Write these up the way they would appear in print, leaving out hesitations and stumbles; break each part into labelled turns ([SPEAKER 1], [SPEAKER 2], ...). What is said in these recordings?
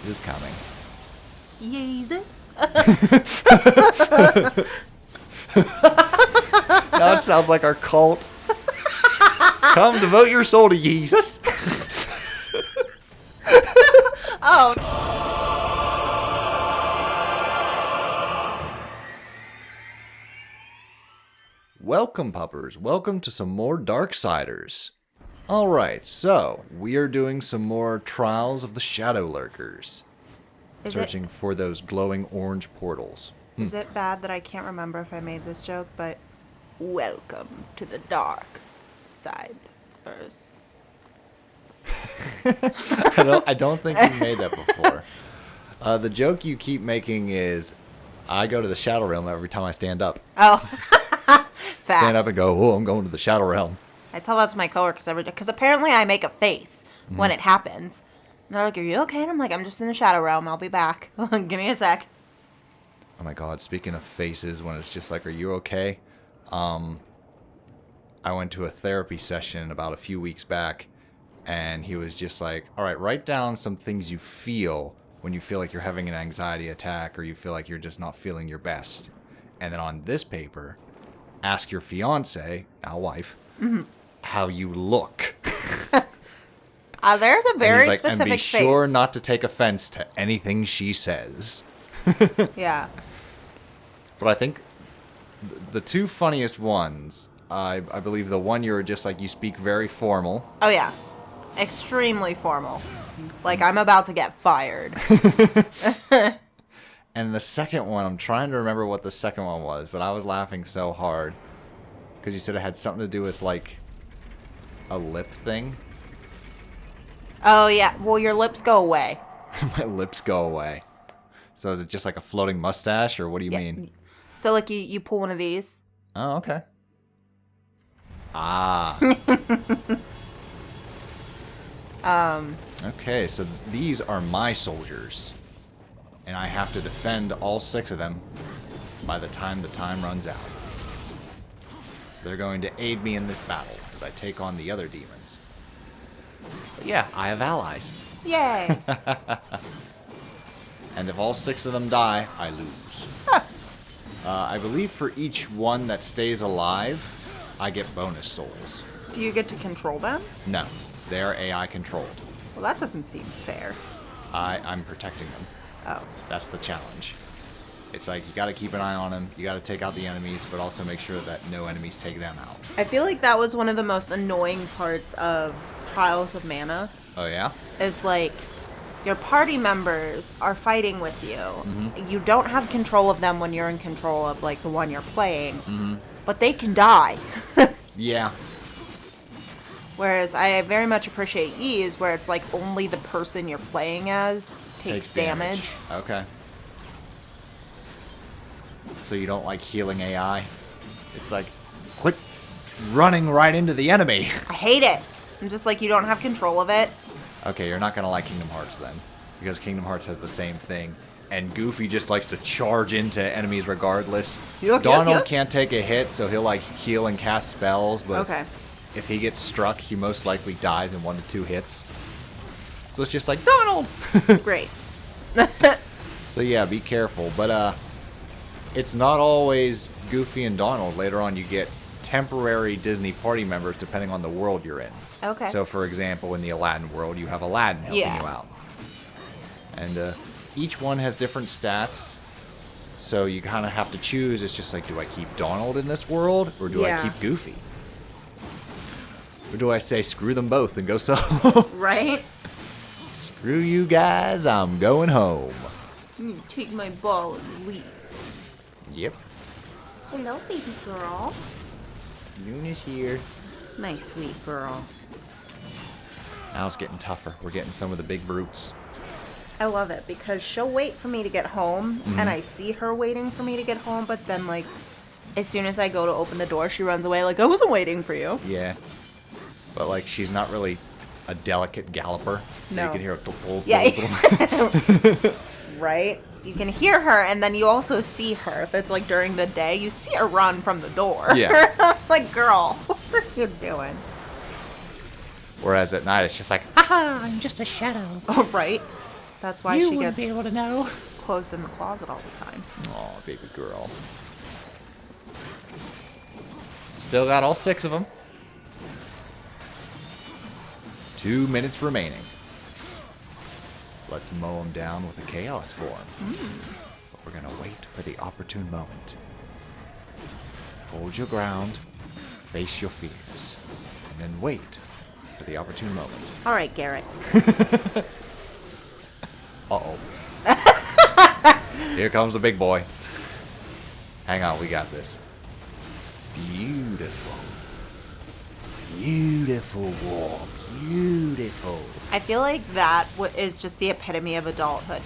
[SPEAKER 1] is coming.
[SPEAKER 2] Jesus.
[SPEAKER 1] Now it sounds like our cult. Come devote your soul to Jesus.
[SPEAKER 2] Oh.
[SPEAKER 1] Welcome, puppers. Welcome to some more Darksiders. Alright, so we are doing some more trials of the Shadow Lurkers. Searching for those glowing orange portals.
[SPEAKER 2] Is it bad that I can't remember if I made this joke, but welcome to the Darksiders.
[SPEAKER 1] I don't think you made that before. The joke you keep making is, I go to the Shadow Realm every time I stand up.
[SPEAKER 2] Oh, facts.
[SPEAKER 1] Stand up and go, oh, I'm going to the Shadow Realm.
[SPEAKER 2] I tell that to my coworkers every day, because apparently I make a face when it happens. And they're like, are you okay? And I'm like, I'm just in the Shadow Realm. I'll be back. Give me a sec.
[SPEAKER 1] Oh my god, speaking of faces, when it's just like, are you okay? I went to a therapy session about a few weeks back, and he was just like, alright, write down some things you feel when you feel like you're having an anxiety attack or you feel like you're just not feeling your best. And then on this paper, ask your fiance, now wife, how you look.
[SPEAKER 2] There's a very specific
[SPEAKER 1] and be
[SPEAKER 2] face.
[SPEAKER 1] sure not to take offense to anything she says.
[SPEAKER 2] Yeah.
[SPEAKER 1] But I think the two funniest ones, I believe the one you're just like, you speak very formal.
[SPEAKER 2] Oh, yes. Extremely formal. Like, I'm about to get fired.
[SPEAKER 1] And the second one, I'm trying to remember what the second one was, but I was laughing so hard. Because you said it had something to do with, like, a lip thing.
[SPEAKER 2] Oh, yeah. Well, your lips go away.
[SPEAKER 1] My lips go away. So is it just like a floating mustache, or what do you mean?
[SPEAKER 2] So, like, you pull one of these.
[SPEAKER 1] Oh, okay. Ah. Okay, so these are my soldiers. And I have to defend all 6 of them by the time runs out. So they're going to aid me in this battle as I take on the other demons. But yeah, I have allies.
[SPEAKER 2] Yay.
[SPEAKER 1] And if all 6 of them die, I lose. I believe for each one that stays alive, I get bonus souls.
[SPEAKER 2] Do you get to control them?
[SPEAKER 1] No, they're AI controlled.
[SPEAKER 2] Well, that doesn't seem fair.
[SPEAKER 1] I'm protecting them.
[SPEAKER 2] Oh.
[SPEAKER 1] That's the challenge. It's like, you gotta keep an eye on them, you gotta take out the enemies, but also make sure that no enemies take them out.
[SPEAKER 2] I feel like that was one of the most annoying parts of Trials of Mana.
[SPEAKER 1] Oh yeah?
[SPEAKER 2] Is like, your party members are fighting with you. You don't have control of them when you're in control of, like, the one you're playing. But they can die.
[SPEAKER 1] Yeah.
[SPEAKER 2] Whereas I very much appreciate Ease, where it's like only the person you're playing as takes damage.
[SPEAKER 1] Okay. So you don't like healing AI? It's like, quit running right into the enemy.
[SPEAKER 2] I hate it. I'm just like, you don't have control of it.
[SPEAKER 1] Okay, you're not gonna like Kingdom Hearts then, because Kingdom Hearts has the same thing. And Goofy just likes to charge into enemies regardless. Donald can't take a hit, so he'll like heal and cast spells, but if he gets struck, he most likely dies in 1 to 2 hits. So it's just like, Donald!
[SPEAKER 2] Great.
[SPEAKER 1] So yeah, be careful. But it's not always Goofy and Donald. Later on, you get temporary Disney party members depending on the world you're in.
[SPEAKER 2] Okay.
[SPEAKER 1] So for example, in the Aladdin world, you have Aladdin helping you out. And each one has different stats. So you kind of have to choose. It's just like, do I keep Donald in this world, or do I keep Goofy? Or do I say, screw them both and go solo?
[SPEAKER 2] Right?
[SPEAKER 1] Screw you guys, I'm going home.
[SPEAKER 2] You take my ball and leave.
[SPEAKER 1] Yep.
[SPEAKER 2] Hello, baby girl.
[SPEAKER 1] Luna's here.
[SPEAKER 2] My sweet girl.
[SPEAKER 1] Now it's getting tougher. We're getting some of the big brutes.
[SPEAKER 2] I love it, because she'll wait for me to get home, and I see her waiting for me to get home, but then, like, as soon as I go to open the door, she runs away like, I wasn't waiting for you.
[SPEAKER 1] Yeah. But, like, she's not really a delicate galloper, so you can hear her.
[SPEAKER 2] Yeah. Right? You can hear her, and then you also see her. If it's, like, during the day, you see her run from the door.
[SPEAKER 1] Yeah.
[SPEAKER 2] Like, girl, what are you doing?
[SPEAKER 1] Whereas at night, it's just like, haha, I'm just a shadow.
[SPEAKER 2] Oh, right? That's why
[SPEAKER 3] You
[SPEAKER 2] she
[SPEAKER 3] wouldn't
[SPEAKER 2] gets
[SPEAKER 3] be able to know.
[SPEAKER 2] closed in the closet all the time.
[SPEAKER 1] Aw, baby girl. Still got all 6 of them. 2 minutes remaining. Let's mow them down with a chaos form. But we're going to wait for the opportune moment. Hold your ground, face your fears, and then wait for the opportune moment.
[SPEAKER 2] All right, Garrett.
[SPEAKER 1] Uh-oh. Here comes the big boy. Hang on, we got this. Beautiful. Beautiful war. Beautiful.
[SPEAKER 2] I feel like that is just the epitome of adulthood.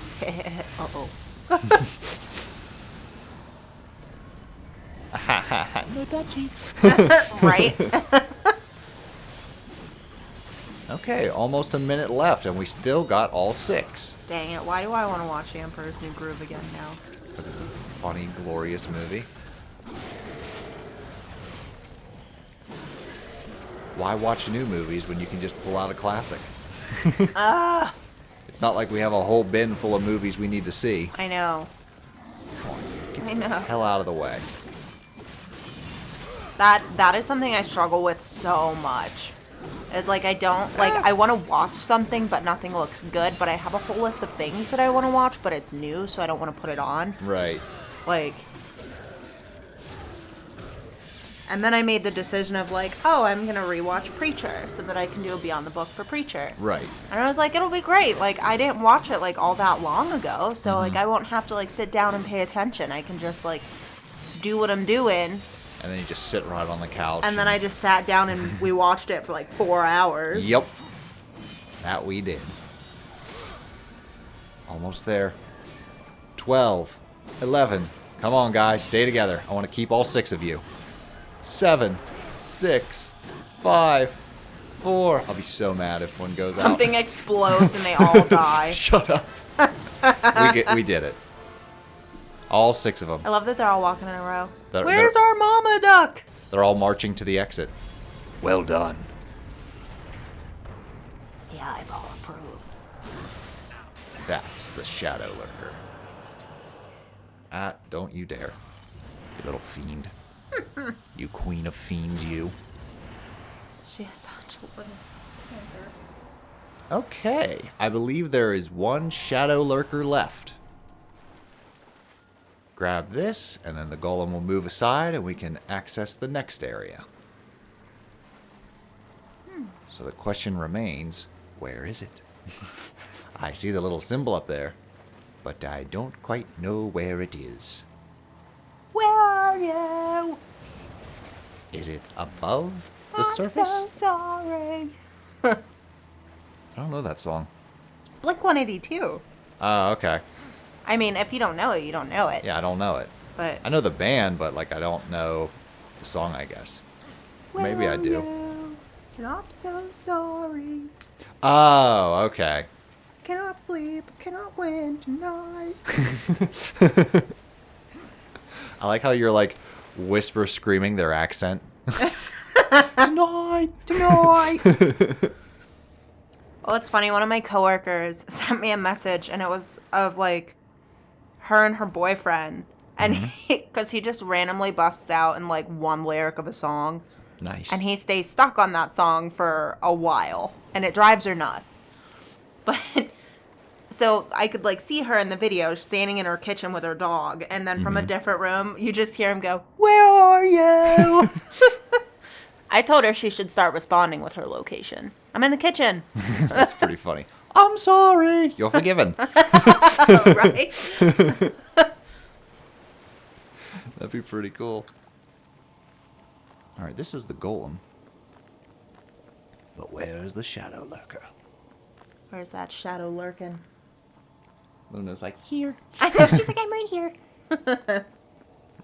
[SPEAKER 2] Uh-oh.
[SPEAKER 3] No touchy.
[SPEAKER 2] Right?
[SPEAKER 1] Okay, almost a minute left, and we still got all 6.
[SPEAKER 2] Dang it. Why do I want to watch Emperor's New Groove again now?
[SPEAKER 1] Because it's a funny, glorious movie. Why watch new movies when you can just pull out a classic? It's not like we have a whole bin full of movies we need to see.
[SPEAKER 2] I know.
[SPEAKER 1] Come on, get
[SPEAKER 2] I know.
[SPEAKER 1] the hell out of the way.
[SPEAKER 2] That is something I struggle with so much. Is like I don't like I want to watch something but nothing looks good, but I have a whole list of things that I want to watch but it's new, so I don't want to put it on.
[SPEAKER 1] Right.
[SPEAKER 2] Like, and then I made the decision of like, oh, I'm gonna rewatch Preacher so that I can do a Beyond the Book for Preacher.
[SPEAKER 1] Right.
[SPEAKER 2] And I was like, it'll be great. Like, I didn't watch it like all that long ago, so like I won't have to like sit down and pay attention. I can just like do what I'm doing.
[SPEAKER 1] And then you just sit right on the couch.
[SPEAKER 2] And then I just sat down and we watched it for like 4 hours.
[SPEAKER 1] Yep. That we did. Almost there. 12. 11. Come on, guys. Stay together. I want to keep all 6 of you. 7. 6. 5. 4. I'll be so mad if one goes
[SPEAKER 2] Something
[SPEAKER 1] out.
[SPEAKER 2] explodes and they all die.
[SPEAKER 1] Shut up. we did it. All 6 of them.
[SPEAKER 2] I love that they're all walking in a row.
[SPEAKER 1] Where's
[SPEAKER 2] our mama duck?
[SPEAKER 1] They're all marching to the exit. Well done.
[SPEAKER 2] The eyeball approves.
[SPEAKER 1] That's the Shadow Lurker. Don't you dare. You little fiend. You queen of fiends, you.
[SPEAKER 2] She is such a little panther.
[SPEAKER 1] Okay. I believe there is one Shadow Lurker left. Grab this, and then the golem will move aside, and we can access the next area. So the question remains, where is it? I see the little symbol up there, but I don't quite know where it is.
[SPEAKER 2] Where are you?
[SPEAKER 1] Is it above the
[SPEAKER 2] I'm
[SPEAKER 1] surface?
[SPEAKER 2] so sorry.
[SPEAKER 1] I don't know that song.
[SPEAKER 2] Blink 182.
[SPEAKER 1] Oh, okay.
[SPEAKER 2] I mean, if you don't know it, you don't know it.
[SPEAKER 1] Yeah, I don't know it.
[SPEAKER 2] But
[SPEAKER 1] I know the band, but like I don't know the song, I guess. Maybe I do.
[SPEAKER 2] And I'm so sorry.
[SPEAKER 1] Oh, okay.
[SPEAKER 2] Cannot sleep, cannot win tonight.
[SPEAKER 1] I like how you're like whisper screaming their accent.
[SPEAKER 2] Tonight. Well, it's funny. One of my coworkers sent me a message, and it was of like her and her boyfriend, and because he just randomly busts out in like one lyric of a song,
[SPEAKER 1] Nice.
[SPEAKER 2] and he stays stuck on that song for a while, and it drives her nuts. But so I could like see her in the video standing in her kitchen with her dog, and then from a different room, you just hear him go, "Where are you?" I told her she should start responding with her location. I'm in the kitchen.
[SPEAKER 1] That's pretty funny. I'm sorry. You're forgiven.
[SPEAKER 2] Right?
[SPEAKER 1] That'd be pretty cool. All right, this is the golem. But where is the Shadow Lurker?
[SPEAKER 2] Where's that shadow lurking?
[SPEAKER 1] Luna's like, here.
[SPEAKER 2] I know, she's like, I'm right here.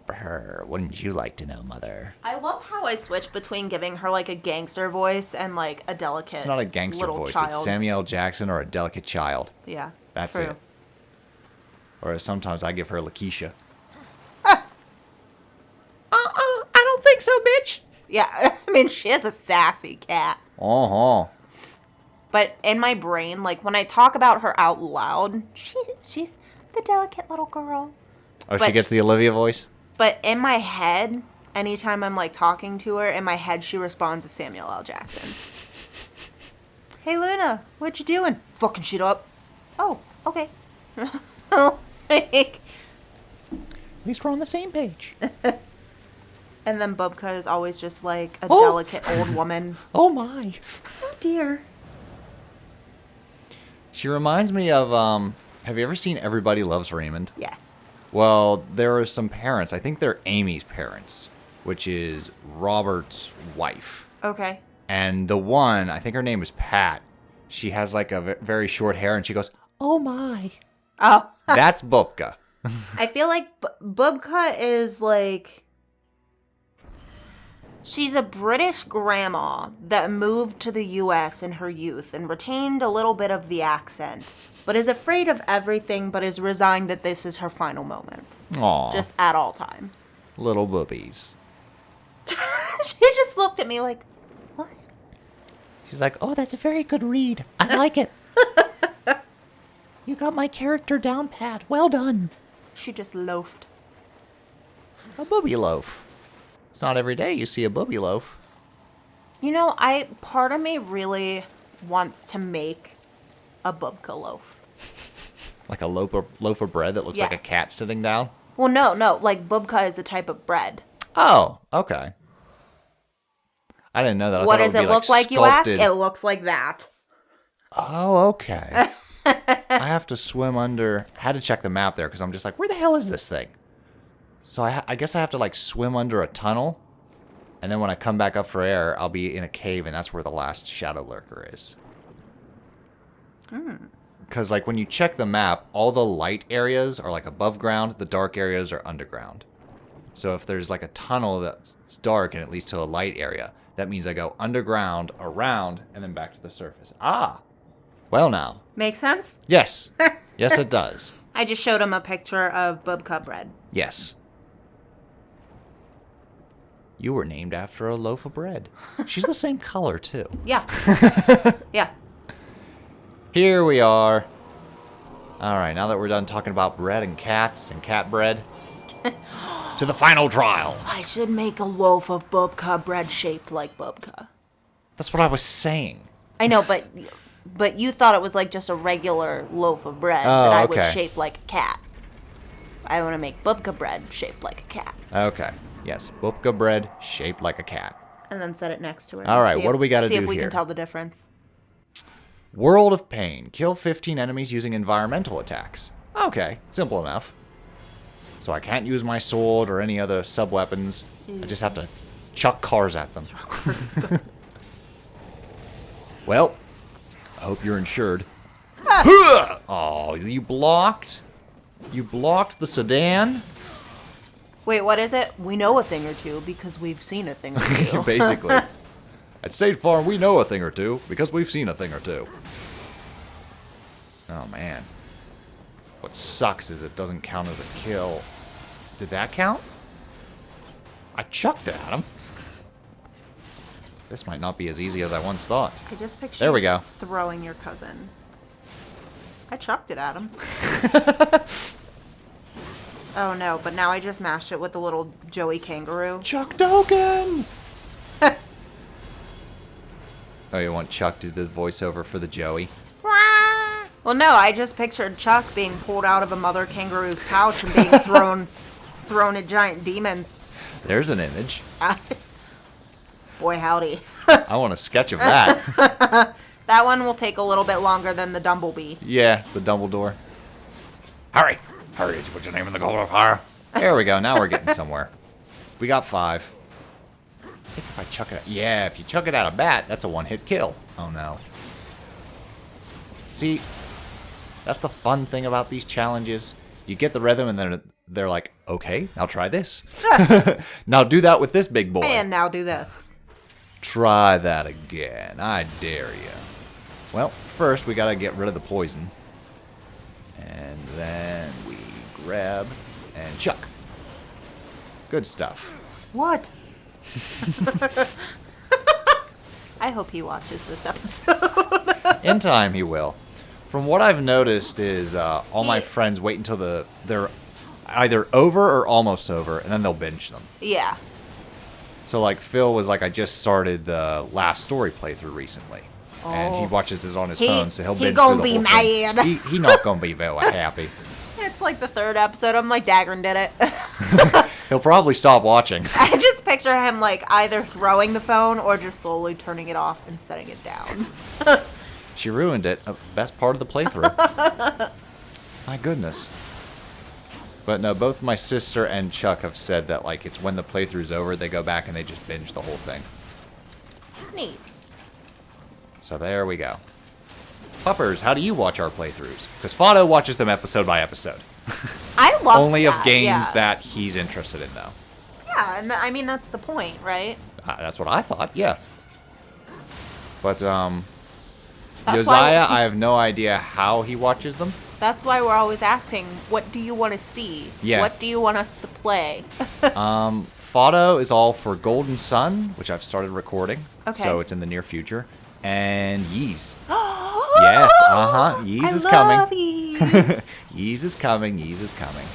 [SPEAKER 1] Brr, wouldn't you like to know, mother?
[SPEAKER 2] I love how I switch between giving her like a gangster voice and like a delicate
[SPEAKER 1] It's not a gangster
[SPEAKER 2] little
[SPEAKER 1] voice.
[SPEAKER 2] child.
[SPEAKER 1] It's Samuel Jackson or a delicate child.
[SPEAKER 2] Yeah.
[SPEAKER 1] That's
[SPEAKER 2] true.
[SPEAKER 1] it. Or sometimes I give her Lakeisha.
[SPEAKER 2] I don't think so, bitch. Yeah, I mean, she is a sassy cat.
[SPEAKER 1] Uh-huh.
[SPEAKER 2] But in my brain, like, when I talk about her out loud, she's the delicate little girl.
[SPEAKER 1] Oh, she gets the Olivia voice?
[SPEAKER 2] But in my head, anytime I'm, like, talking to her, in my head, she responds to Samuel L. Jackson. Hey, Luna, what you doing? Fucking shit up. Oh, okay. Like,
[SPEAKER 3] At least we're on the same page.
[SPEAKER 2] and then Bubka is always just, like, a delicate old woman.
[SPEAKER 3] Oh my.
[SPEAKER 2] Oh, dear.
[SPEAKER 1] She reminds me of, have you ever seen Everybody Loves Raymond?
[SPEAKER 2] Yes.
[SPEAKER 1] Well, there are some parents. I think they're Amy's parents, which is Robert's wife.
[SPEAKER 2] Okay.
[SPEAKER 3] And the one, I think her name is Pat, she has like a very short hair and she goes, oh my.
[SPEAKER 2] Oh.
[SPEAKER 1] That's Bubka.
[SPEAKER 2] I feel like Bubka is like... She's a British grandma that moved to the U.S. in her youth and retained a little bit of the accent, but is afraid of everything but is resigned that this is her final moment.
[SPEAKER 1] Aw.
[SPEAKER 2] Just at all times.
[SPEAKER 1] Little boobies.
[SPEAKER 2] She just looked at me like, what?
[SPEAKER 3] She's like, oh, that's a very good read. I like it. You got my character down, Pat. Well done.
[SPEAKER 2] She just loafed.
[SPEAKER 1] A booby loaf. It's not every day you see a booby loaf.
[SPEAKER 2] You know, part of me really wants to make a Bubka loaf.
[SPEAKER 1] Like a loaf of bread that looks like a
[SPEAKER 2] Yes.
[SPEAKER 1] cat sitting down?
[SPEAKER 2] Well, no, like Bubka is a type of bread.
[SPEAKER 1] Oh, okay. I didn't know that.
[SPEAKER 2] What does it look like, you ask? It looks like that.
[SPEAKER 1] Oh, okay. I have to swim under... I had to check the map there because I'm just like, where the hell is this thing? So I guess I have to like swim under a tunnel. And then when I come back up for air, I'll be in a cave and that's where the last Shadow Lurker is. Because like when you check the map, all the light areas are like above ground. The dark areas are underground. So if there's like a tunnel that's dark and it leads to a light area, that means I go underground, around, and then back to the surface. Ah! Well now.
[SPEAKER 2] Make sense?
[SPEAKER 1] Yes. Yes, it does.
[SPEAKER 2] I just showed him a picture of Bubka bread.
[SPEAKER 1] Yes. You were named after a loaf of bread. She's the same color, too.
[SPEAKER 2] Yeah. Yeah.
[SPEAKER 1] Here we are. All right, now that we're done talking about bread and cats and cat bread, to the final trial.
[SPEAKER 2] I should make a loaf of Bubka bread shaped like Bubka.
[SPEAKER 1] That's what I was saying.
[SPEAKER 2] I know, but you thought it was like just a regular loaf of bread that I would
[SPEAKER 1] okay.
[SPEAKER 2] shape like a cat. I want to make Bubka bread shaped like a cat.
[SPEAKER 1] Okay. Yes, Bubka bread shaped like a cat.
[SPEAKER 2] And then set it next to it.
[SPEAKER 1] All right, what do we gotta
[SPEAKER 2] See
[SPEAKER 1] do
[SPEAKER 2] if we
[SPEAKER 1] here?
[SPEAKER 2] can tell the difference.
[SPEAKER 1] World of Pain. Kill 15 enemies using environmental attacks. Okay, simple enough. So I can't use my sword or any other sub-weapons. I just have to chuck cars at them. Well, I hope you're insured. Oh, you blocked? You blocked the sedan?
[SPEAKER 2] Wait, what is it? We know a thing or two because we've seen a thing or two.
[SPEAKER 1] Basically. At State Farm, we know a thing or two because we've seen a thing or two. Oh, man. What sucks is it doesn't count as a kill. Did that count? I chucked it at him. This might not be as easy as I once thought.
[SPEAKER 2] I just pictured
[SPEAKER 1] There we go.
[SPEAKER 2] throwing your cousin. I chucked it at him. Oh no, but now I just mashed it with the little Joey kangaroo.
[SPEAKER 1] Chuck Dogan! Oh, you want Chuck to do the voiceover for the Joey?
[SPEAKER 2] Well, no, I just pictured Chuck being pulled out of a mother kangaroo's pouch and being thrown at giant demons.
[SPEAKER 1] There's an image.
[SPEAKER 2] Boy, howdy.
[SPEAKER 1] I want a sketch of that.
[SPEAKER 2] That one will take a little bit longer than the Dumblebee.
[SPEAKER 1] Yeah, the Dumbledore. Hurry! Hurry, put your name in the Goblet of Fire. There we go, now we're getting somewhere. We got 5. I think if I chuck it... Yeah, if you chuck it out of bat, that's a one-hit kill. Oh, no. See, that's the fun thing about these challenges. You get the rhythm, and then they're like, okay, now try this. Now do that with this big boy.
[SPEAKER 2] And now do this.
[SPEAKER 1] Try that again. I dare you. Well, first we gotta get rid of the poison. And then we grab and chuck. Good stuff.
[SPEAKER 2] What? I hope he watches this episode.
[SPEAKER 1] In time, he will. From what I've noticed is all my friends wait until they're either over or almost over, and then they'll binge them.
[SPEAKER 2] Yeah.
[SPEAKER 1] So, like, Phil was like, I just started the last story playthrough recently. And he watches it on his phone, so he'll binge through the whole thing.
[SPEAKER 2] mad.
[SPEAKER 1] He not gonna be very happy.
[SPEAKER 2] It's like the third episode. I'm like, Dagrin did it.
[SPEAKER 1] He'll probably stop watching.
[SPEAKER 2] I just picture him like either throwing the phone or just slowly turning it off and setting it down.
[SPEAKER 1] She ruined it. Best part of the playthrough. My goodness. But no, both my sister and Chuck have said that, like, it's when the playthrough's over, they go back and they just binge the whole thing.
[SPEAKER 2] Neat.
[SPEAKER 1] So there we go. Puppers, how do you watch our playthroughs? Because Fado watches them episode by episode.
[SPEAKER 2] I love
[SPEAKER 1] Only
[SPEAKER 2] that,
[SPEAKER 1] of games
[SPEAKER 2] yeah.
[SPEAKER 1] that he's interested in, though.
[SPEAKER 2] Yeah, and I mean, that's the point, right?
[SPEAKER 1] That's what I thought, yeah. But,
[SPEAKER 2] That's
[SPEAKER 1] Josiah,
[SPEAKER 2] why-
[SPEAKER 1] I have no idea how he watches them.
[SPEAKER 2] That's why we're always asking, what do you want to see?
[SPEAKER 1] Yeah.
[SPEAKER 2] What do you want us to play?
[SPEAKER 1] Fado is all for Golden Sun, which I've started recording.
[SPEAKER 2] Okay.
[SPEAKER 1] So it's in the near future. And Yeez. Yes, Yeez is coming.
[SPEAKER 2] I love Yeez.
[SPEAKER 1] Yeez is coming, Yeez is coming.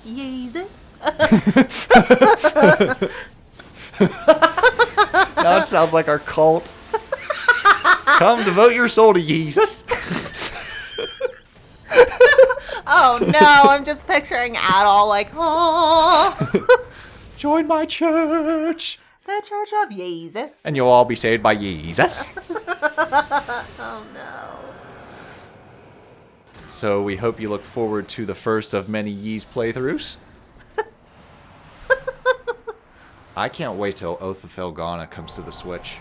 [SPEAKER 2] Yeezus.
[SPEAKER 1] Now it sounds like our cult. Come devote your soul to Jesus.
[SPEAKER 2] Oh no, I'm just picturing Adol like, oh,
[SPEAKER 1] Join my church.
[SPEAKER 2] the Church of Jesus.
[SPEAKER 1] And you'll all be saved by Jesus.
[SPEAKER 2] Oh no.
[SPEAKER 1] So we hope you look forward to the first of many Yeez playthroughs. I can't wait till Oath of Felghana comes to the Switch.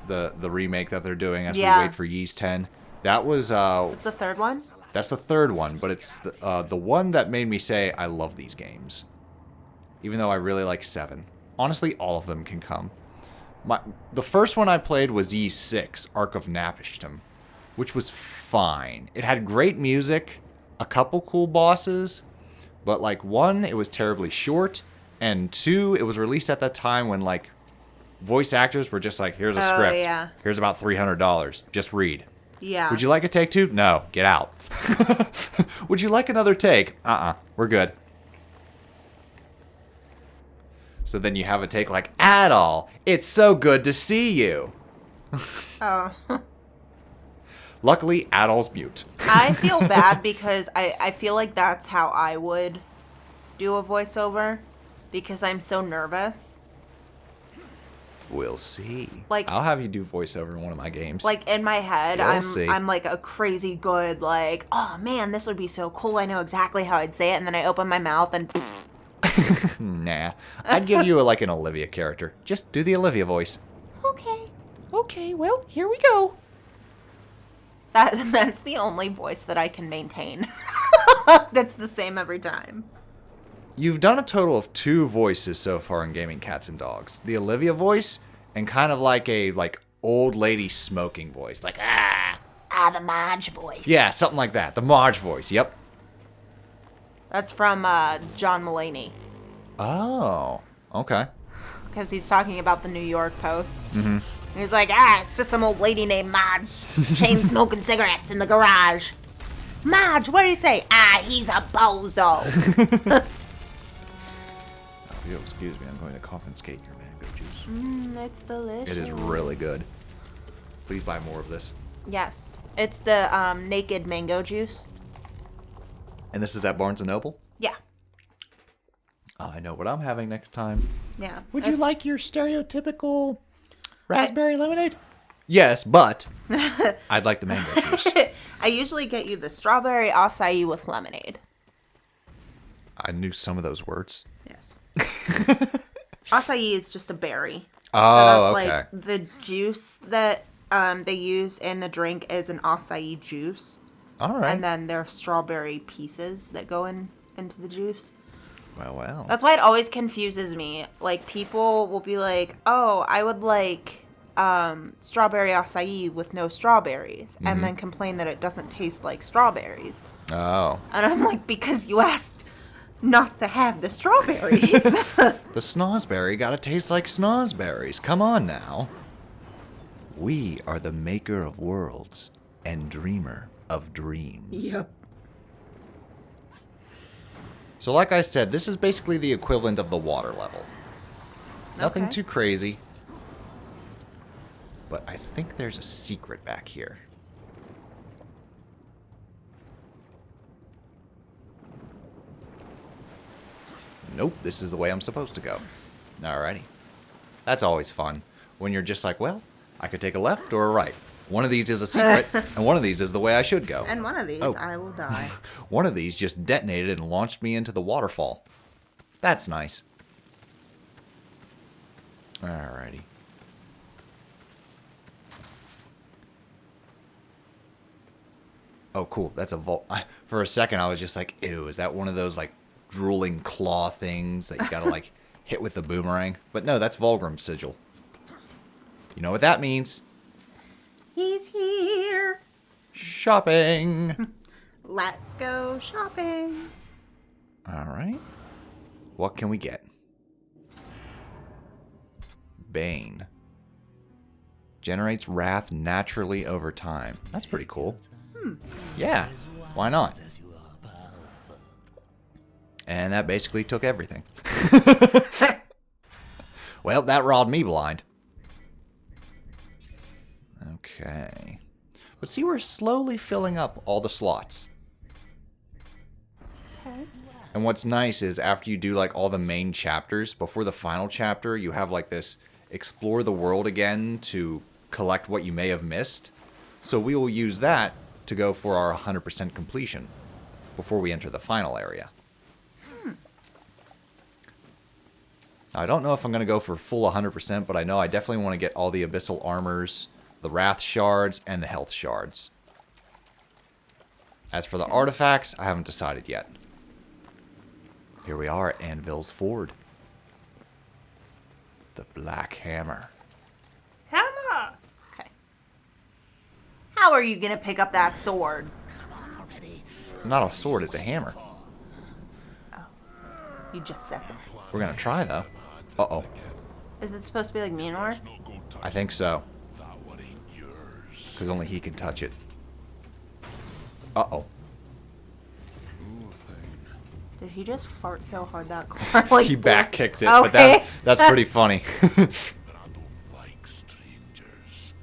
[SPEAKER 1] The remake that they're doing as
[SPEAKER 2] Yeah.
[SPEAKER 1] we wait for Yeez 10. That was
[SPEAKER 2] It's the third one?
[SPEAKER 1] that's the third one, but it's the one that made me say I love these games. Even though I really like 7. Honestly, all of them can come. The first one I played was Yeez 6, Ark of Napishtim, which was fine. It had great music, a couple cool bosses, but like 1, it was terribly short, and 2, it was released at that time when like voice actors were just like, here's a script.
[SPEAKER 2] Yeah.
[SPEAKER 1] Here's about $300. Just read.
[SPEAKER 2] Yeah.
[SPEAKER 1] Would you like a take 2? No. Get out. Would you like another take? We're good. So then you have a take like, Adol, it's so good to see you.
[SPEAKER 2] Oh.
[SPEAKER 1] Luckily, Adol's mute.
[SPEAKER 2] I feel bad because I feel like that's how I would do a voiceover because I'm so nervous.
[SPEAKER 1] We'll see.
[SPEAKER 2] Like-
[SPEAKER 1] I'll have you do voiceover in one of my games.
[SPEAKER 2] Like in my head,
[SPEAKER 1] We'll see.
[SPEAKER 2] I'm like a crazy good like, oh man, this would be so cool. I know exactly how I'd say it, and then I open my mouth and
[SPEAKER 1] Nah. I'd give you like an Olivia character. Just do the Olivia voice.
[SPEAKER 2] okay.
[SPEAKER 3] Okay, well, here we go.
[SPEAKER 2] That's the only voice that I can maintain. That's the same every time.
[SPEAKER 1] You've done a total of 2 voices so far in Gaming Cats and Dogs. The Olivia voice and kind of like a old lady smoking voice. Like,
[SPEAKER 2] The Marge voice.
[SPEAKER 1] Yeah, something like that. The Marge voice, yep.
[SPEAKER 2] That's from John Mulaney.
[SPEAKER 1] Oh, okay.
[SPEAKER 2] Because he's talking about the New York Post. Mm-hmm. And he's like, it's just some old lady named Marge, chain smoking cigarettes in the garage. Marge, what do you say? He's a bozo.
[SPEAKER 1] If you'll excuse me, I'm going to confiscate your mango juice.
[SPEAKER 2] It's delicious.
[SPEAKER 1] It is really good. Please buy more of this.
[SPEAKER 2] Yes. It's the naked mango juice.
[SPEAKER 1] And this is at Barnes & Noble?
[SPEAKER 2] Yeah.
[SPEAKER 1] I know what I'm having next time.
[SPEAKER 2] Yeah.
[SPEAKER 3] Would you like your stereotypical raspberry lemonade?
[SPEAKER 1] Yes, but I'd like the mango juice.
[SPEAKER 2] I usually get you the strawberry acai with lemonade.
[SPEAKER 1] I knew some of those words.
[SPEAKER 2] Yes. Acai is just a berry.
[SPEAKER 1] Oh,
[SPEAKER 2] so that's
[SPEAKER 1] okay.
[SPEAKER 2] like the juice that they use in the drink is an acai juice.
[SPEAKER 1] All right.
[SPEAKER 2] And then there are strawberry pieces that go into the juice.
[SPEAKER 1] Well.
[SPEAKER 2] That's why it always confuses me. Like, people will be like, oh, I would like strawberry acai with no strawberries.
[SPEAKER 1] Mm-hmm.
[SPEAKER 2] And then complain that it doesn't taste like strawberries.
[SPEAKER 1] Oh.
[SPEAKER 2] And I'm like, because you asked not to have the strawberries.
[SPEAKER 1] The snozberry gotta taste like snozberries. Come on now. We are the maker of worlds and dreamer of dreams.
[SPEAKER 2] Yep.
[SPEAKER 1] So like I said, this is basically the equivalent of the water level. Nothing
[SPEAKER 2] Okay.
[SPEAKER 1] too crazy. But I think there's a secret back here. Nope, this is the way I'm supposed to go. Alrighty. That's always fun. When you're just like, well, I could take a left or a right. One of these is a secret, and one of these is the way I should go.
[SPEAKER 2] And one of these,
[SPEAKER 1] Oh.
[SPEAKER 2] I will die.
[SPEAKER 1] One of these just detonated and launched me into the waterfall. That's nice. Alrighty. Oh, cool. That's a vault. For a second, I was just like, ew, is that one of those, like, drooling claw things that you gotta, like, hit with the boomerang? But no, that's Vulgrim's sigil. You know what that means?
[SPEAKER 2] He's here.
[SPEAKER 1] Shopping!
[SPEAKER 2] Let's go shopping.
[SPEAKER 1] Alright. What can we get? Bane. Generates wrath naturally over time. That's pretty cool. Yeah, why not? And that basically took everything. Well, that robbed me blind. Okay. But see, we're slowly filling up all the slots.
[SPEAKER 2] Okay.
[SPEAKER 1] And what's nice is after you do like all the main chapters, before the final chapter, you have like this explore the world again to collect what you may have missed. So we will use that to go for our 100% completion before we enter the final area. Now, I don't know if I'm going to go for full 100%, but I know I definitely want to get all the abyssal armors, the wrath shards, and the health shards. As for the artifacts, I haven't decided yet. Here we are at Anvil's Ford. The Black Hammer.
[SPEAKER 2] Hammer. Okay. How are you gonna pick up that sword?
[SPEAKER 1] It's not a sword, it's a hammer.
[SPEAKER 2] You just said that.
[SPEAKER 1] We're going to try, though. Uh-oh.
[SPEAKER 2] Is it supposed to be like Mjolnir?
[SPEAKER 1] I think so. Because only he can touch it. Uh-oh.
[SPEAKER 2] Did he just fart so hard that car like
[SPEAKER 1] He back kicked it,
[SPEAKER 2] Okay.
[SPEAKER 1] but that's pretty funny.
[SPEAKER 4] But I don't like strangers,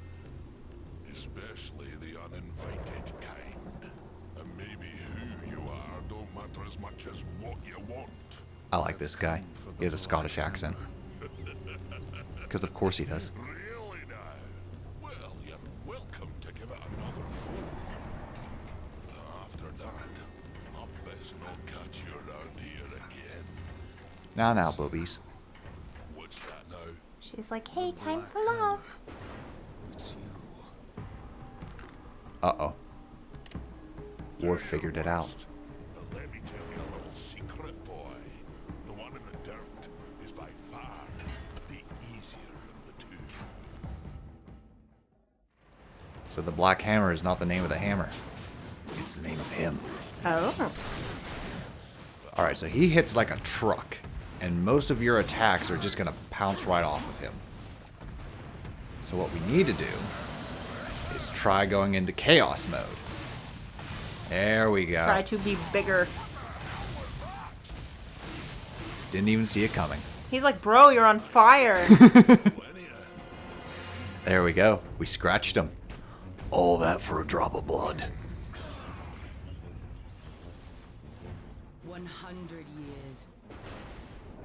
[SPEAKER 4] especially the uninvited kind. And maybe who you are don't matter as much as what you want.
[SPEAKER 1] I like this guy. He has a Scottish accent. Because of course he does.
[SPEAKER 4] Really now? Well, you're welcome to give it another go. After that, I bet not catch you around here again.
[SPEAKER 1] Now, boobies.
[SPEAKER 4] What's that now?
[SPEAKER 2] She's like, hey, time for love.
[SPEAKER 4] It's you.
[SPEAKER 1] Uh-oh. War figured it out.
[SPEAKER 4] But let me tell you a little secret, boy. The one in the dirt is by far the easier of the two.
[SPEAKER 1] So the Black Hammer is not the name of the hammer. It's the name of him.
[SPEAKER 2] Oh.
[SPEAKER 1] Alright, so he hits like a truck. And most of your attacks are just going to pounce right off of him. So what we need to do is try going into chaos mode. There we go.
[SPEAKER 2] Try to be bigger.
[SPEAKER 1] Didn't even see it coming.
[SPEAKER 2] He's like, bro, you're on fire.
[SPEAKER 1] There we go. We scratched him. All that for a drop of blood.
[SPEAKER 5] 100 years.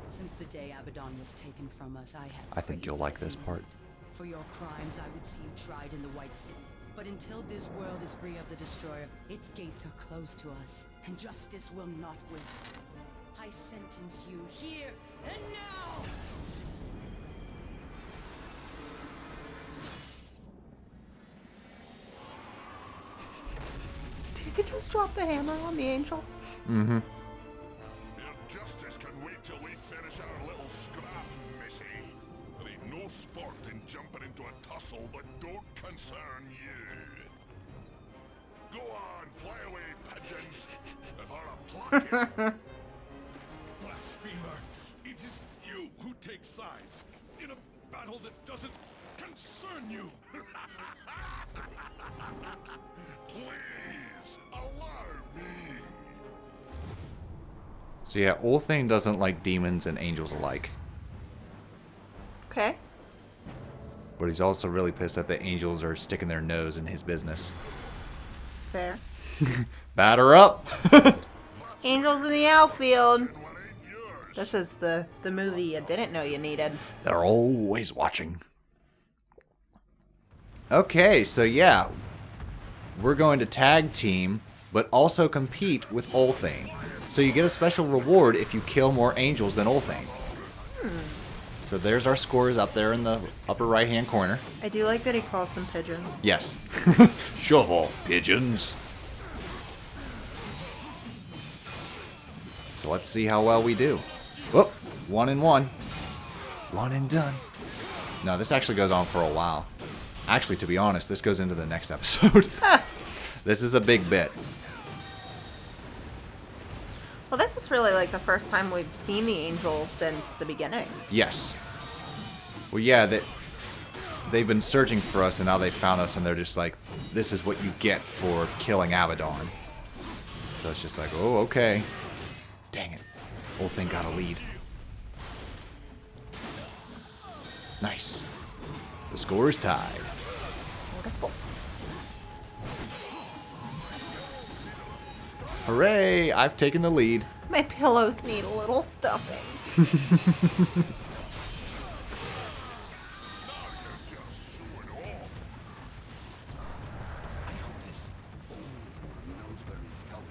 [SPEAKER 5] Since the day Abaddon was taken from us, I have
[SPEAKER 1] I think
[SPEAKER 5] prayed
[SPEAKER 1] you'll like this
[SPEAKER 5] and
[SPEAKER 1] part.
[SPEAKER 5] hoped. For your crimes, I would see you tried in the White City. But until this world is free of the Destroyer, its gates are closed to us, and justice will not wait. I sentence you here and now!
[SPEAKER 2] Did he just drop the hammer on the angel?
[SPEAKER 1] Mm-hmm.
[SPEAKER 4] Your justice can wait till we finish our little scrap, missy. There ain't no sport in jumping into a tussle that don't concern you. Go on, fly away, pigeons. If our pluck
[SPEAKER 6] Blasphemer! It is you who take sides in a battle that doesn't
[SPEAKER 4] concern you. Please allow me.
[SPEAKER 1] So yeah, Ulthane doesn't like demons and angels alike.
[SPEAKER 2] Okay.
[SPEAKER 1] But he's also really pissed that the angels are sticking their nose in his business.
[SPEAKER 2] It's fair.
[SPEAKER 1] Batter up!
[SPEAKER 2] Angels in the outfield.
[SPEAKER 4] One ain't yours.
[SPEAKER 2] This is the movie you didn't know you needed.
[SPEAKER 1] They're always watching. Okay, so yeah. We're going to tag team, but also compete with Ulthane. So you get a special reward if you kill more angels than Ulthane. So there's our scores up there in the upper right-hand corner.
[SPEAKER 2] I do like that he calls them pigeons.
[SPEAKER 1] Yes. Shove off, pigeons. So let's see how well we do. Whoop, 1 and 1. One and done. No, this actually goes on for a while. Actually, to be honest, this goes into the next episode. This is a big bit.
[SPEAKER 2] Well, this is really like the first time we've seen the angels since the beginning.
[SPEAKER 1] Yes. Well, yeah, they've been searching for us, and now they found us, and they're just like, this is what you get for killing Abaddon. So it's just like, oh, okay. Dang it. Whole thing got a lead. Nice. The score is tied.
[SPEAKER 2] Wonderful.
[SPEAKER 1] Hooray! I've taken the lead.
[SPEAKER 2] My pillows need a little stuffing.
[SPEAKER 4] Just showing off.
[SPEAKER 6] I hope this knows where he's going.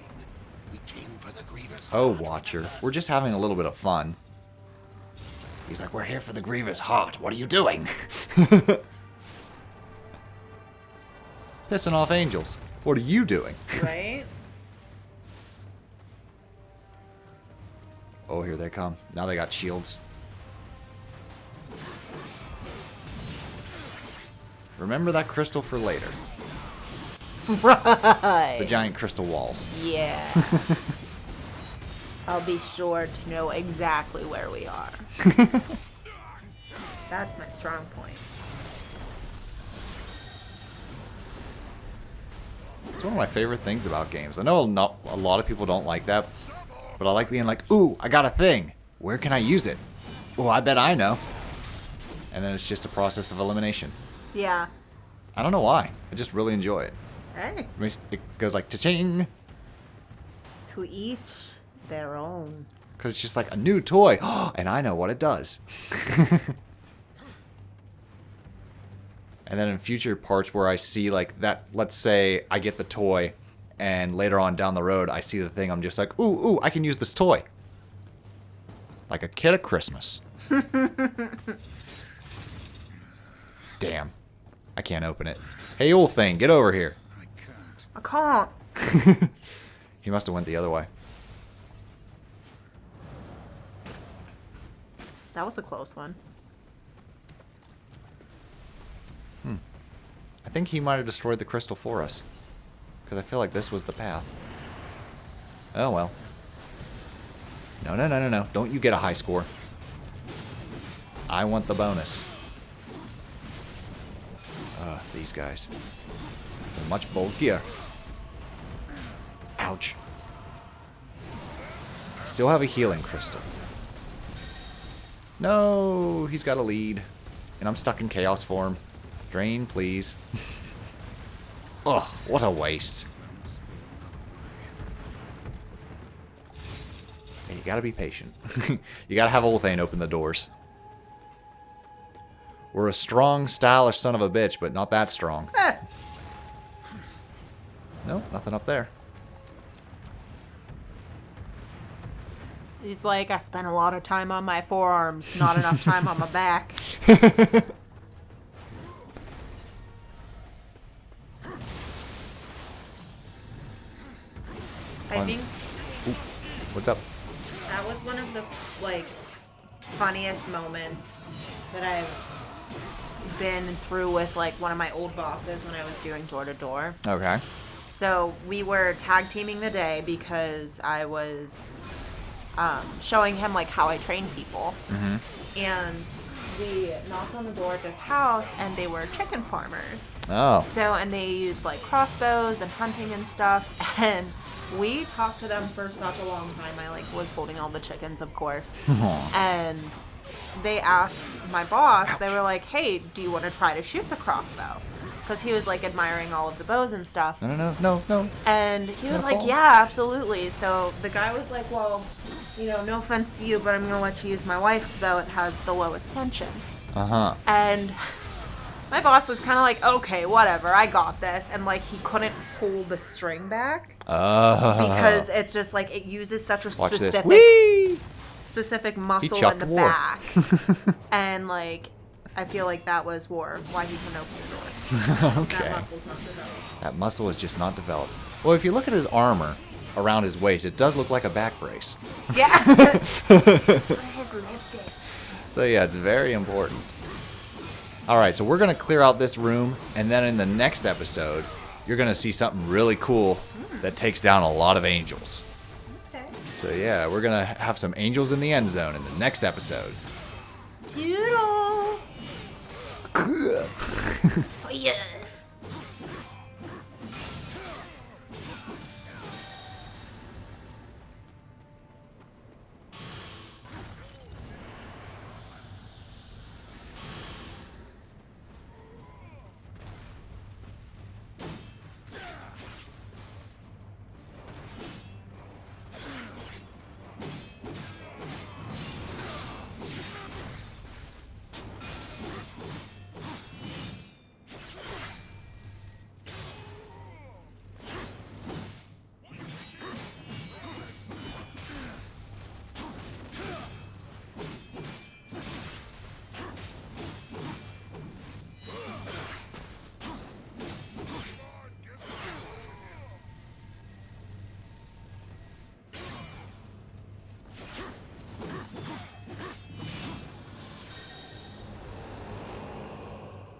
[SPEAKER 6] We came for the Grievous.
[SPEAKER 1] Oh, Watcher. We're just having a little bit of fun. He's like, we're here for the Grievous Heart. What are you doing? Pissing off angels. What are you doing?
[SPEAKER 2] Right?
[SPEAKER 1] Oh, here they come. Now they got shields. Remember that crystal for later.
[SPEAKER 2] Right.
[SPEAKER 1] The giant crystal walls.
[SPEAKER 2] Yeah. I'll be sure to know exactly where we are. That's my strong point.
[SPEAKER 1] It's one of my favorite things about games. I know a lot of people don't like that, but I like being like, ooh, I got a thing. Where can I use it? Oh, I bet I know. And then it's just a process of elimination.
[SPEAKER 2] Yeah.
[SPEAKER 1] I don't know why. I just really enjoy it.
[SPEAKER 2] Hey.
[SPEAKER 1] It goes like, ta-ching.
[SPEAKER 2] To each their own.
[SPEAKER 1] Because it's just like a new toy. And I know what it does. And then in future parts where I see like that, let's say I get the toy and later on down the road I see the thing, I'm just like, ooh, I can use this toy. Like a kid at Christmas. Damn. I can't open it. Hey, Ulthane, get over here.
[SPEAKER 2] I can't.
[SPEAKER 1] He must have went the other way.
[SPEAKER 2] That was a close one.
[SPEAKER 1] I think he might have destroyed the crystal for us. Because I feel like this was the path. Oh, well. No. Don't you get a high score. I want the bonus. These guys. They're much bulkier. Ouch. Still have a healing crystal. No, he's got a lead. And I'm stuck in chaos form. Drain, please. Ugh, what a waste. Hey, you gotta be patient. You gotta have Ulthane open the doors. We're a strong, stylish son of a bitch, but not that strong. Nope, nothing up there.
[SPEAKER 2] He's like, I spent a lot of time on my forearms, not enough time on my back. I think
[SPEAKER 1] Ooh, what's up?
[SPEAKER 2] that was one of the like funniest moments that I've been through with like one of my old bosses when I was doing door to door.
[SPEAKER 1] Okay.
[SPEAKER 2] So we were tag teaming the day because I was showing him like how I train people, and we knocked on the door at this house, and they were chicken farmers.
[SPEAKER 1] Oh.
[SPEAKER 2] So, and they used like crossbows and hunting and stuff. And we talked to them for such a long time. I like was holding all the chickens, of course. And they asked my boss, they were like, hey, do you want to try to shoot the crossbow? Because he was like admiring all of the bows and stuff.
[SPEAKER 1] No.
[SPEAKER 2] And he was like, yeah, absolutely. So the guy was like, well, you know, no offense to you, but I'm going to let you use my wife's bow. It has the lowest tension.
[SPEAKER 1] Uh-huh.
[SPEAKER 2] And my boss was kind of like, okay, whatever, I got this. And like, he couldn't pull the string back. Because it's just like, it uses such a
[SPEAKER 1] Watch
[SPEAKER 2] specific muscle in the back. And like, I feel like that was why he couldn't open the door.
[SPEAKER 1] Okay.
[SPEAKER 2] That muscle's not developed.
[SPEAKER 1] That muscle is just not developed. Well, if you look at his armor around his waist, it does look like a back brace.
[SPEAKER 2] Yeah. That's where his lived it.
[SPEAKER 1] So yeah, it's very important. Alright, so we're going to clear out this room, and then in the next episode, you're going to see something really cool that takes down a lot of angels.
[SPEAKER 2] Okay.
[SPEAKER 1] So yeah, we're going to have some angels in the end zone in the next episode.
[SPEAKER 2] Toodles. Oh, yeah.